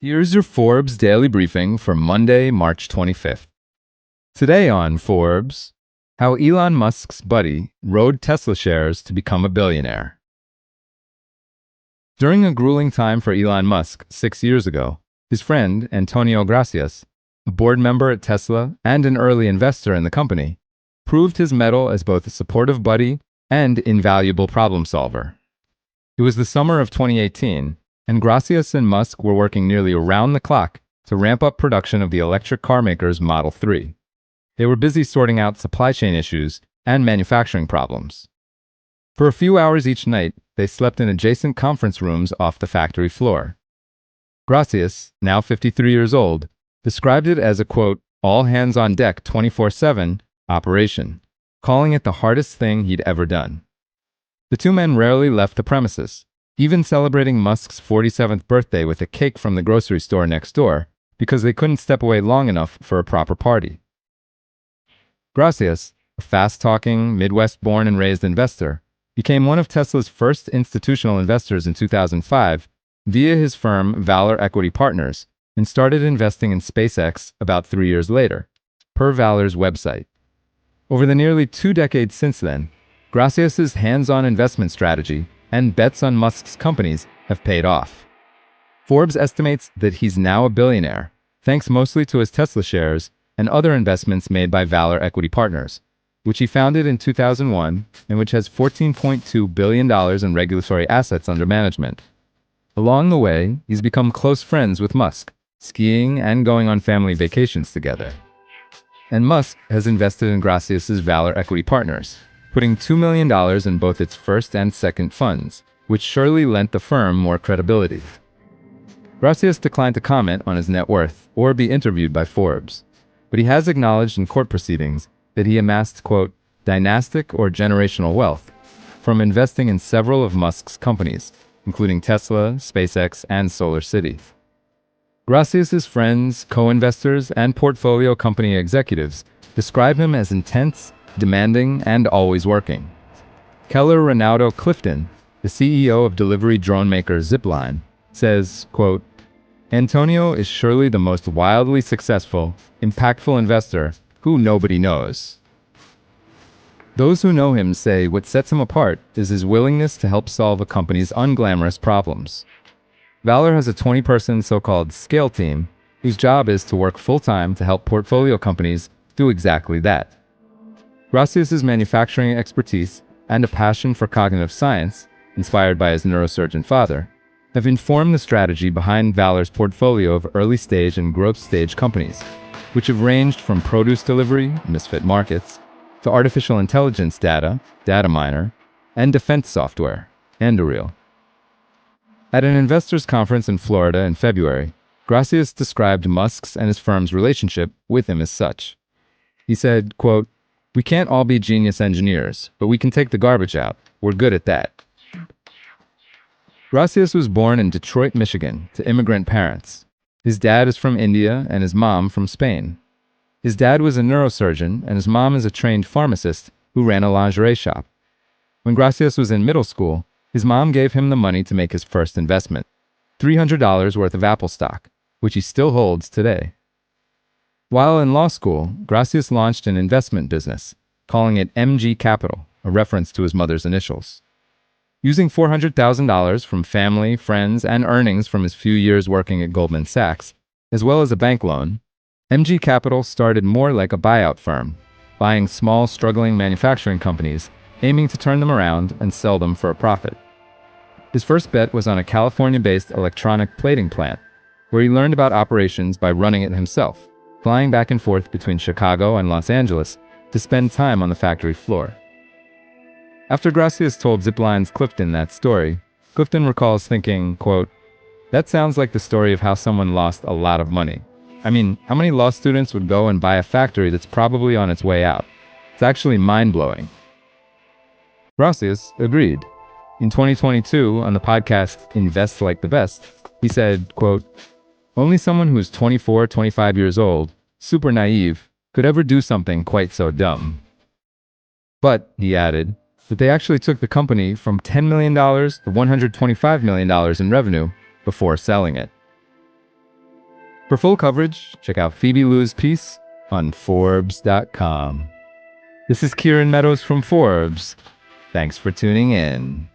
Here's your Forbes Daily Briefing for Monday, March 25th. Today on Forbes, how Elon Musk's buddy rode Tesla shares to become a billionaire. During a grueling time for Elon Musk 6 years ago, his friend Antonio Gracias, a board member at Tesla and an early investor in the company, proved his mettle as both a supportive buddy and invaluable problem solver. It was the summer of 2018, and Gracias and Musk were working nearly around the clock to ramp up production of the electric car maker's Model 3. They were busy sorting out supply chain issues and manufacturing problems. For a few hours each night, they slept in adjacent conference rooms off the factory floor. Gracias, now 53 years old, described it as a, quote, all-hands-on-deck 24/7 operation, calling it the hardest thing he'd ever done. The two men rarely left the premises, even celebrating Musk's 47th birthday with a cake from the grocery store next door because they couldn't step away long enough for a proper party. Gracias, a fast-talking, Midwest-born and raised investor, became one of Tesla's first institutional investors in 2005 via his firm Valor Equity Partners and started investing in SpaceX about 3 years later, per Valor's website. Over the nearly 2 decades since then, Gracias's hands-on investment strategy and bets on Musk's companies have paid off. Forbes estimates that he's now a billionaire, thanks mostly to his Tesla shares and other investments made by Valor Equity Partners, which he founded in 2001 and which has $14.2 billion in regulatory assets under management. Along the way, he's become close friends with Musk, skiing and going on family vacations together. And Musk has invested in Gracias's Valor Equity Partners, putting $2 million in both its first and second funds, which surely lent the firm more credibility. Gracias declined to comment on his net worth or be interviewed by Forbes, but he has acknowledged in court proceedings that he amassed, quote, dynastic or generational wealth from investing in several of Musk's companies, including Tesla, SpaceX, and SolarCity. Gracias's friends, co-investors, and portfolio company executives describe him as intense, demanding, and always working. Keller Ronaldo Clifton, the CEO of delivery drone maker Zipline, says, quote, Antonio is surely the most wildly successful, impactful investor who nobody knows. Those who know him say what sets him apart is his willingness to help solve a company's unglamorous problems. Valor has a 20-person so-called scale team whose job is to work full-time to help portfolio companies do exactly that. Gracias's manufacturing expertise and a passion for cognitive science, inspired by his neurosurgeon father, have informed the strategy behind Valor's portfolio of early-stage and growth-stage companies, which have ranged from produce delivery, misfit markets, to artificial intelligence data miner, and defense software, Anduril. At an investors' conference in Florida in February, Gracias described Musk's and his firm's relationship with him as such. He said, quote, we can't all be genius engineers, but we can take the garbage out. We're good at that. Gracias was born in Detroit, Michigan, to immigrant parents. His dad is from India and his mom from Spain. His dad was a neurosurgeon and his mom is a trained pharmacist who ran a lingerie shop. When Gracias was in middle school, his mom gave him the money to make his first investment, $300 worth of Apple stock, which he still holds today. While in law school, Gracias launched an investment business, calling it MG Capital, a reference to his mother's initials. Using $400,000 from family, friends, and earnings from his few years working at Goldman Sachs, as well as a bank loan, MG Capital started more like a buyout firm, buying small, struggling manufacturing companies, aiming to turn them around and sell them for a profit. His first bet was on a California-based electronic plating plant, where he learned about operations by running it himself, flying back and forth between Chicago and Los Angeles to spend time on the factory floor. After Gracias told Zipline's Clifton that story, Clifton recalls thinking, quote, that sounds like the story of how someone lost a lot of money. I mean, how many law students would go and buy a factory that's probably on its way out? It's actually mind-blowing. Gracias agreed. In 2022, on the podcast Invest Like the Best, he said, quote, only someone who is 24, 25 years old, super naive, could ever do something quite so dumb. But, he added, that they actually took the company from $10 million to $125 million in revenue before selling it. For full coverage, check out Phoebe Liu's piece on Forbes.com. This is Kieran Meadows from Forbes. Thanks for tuning in.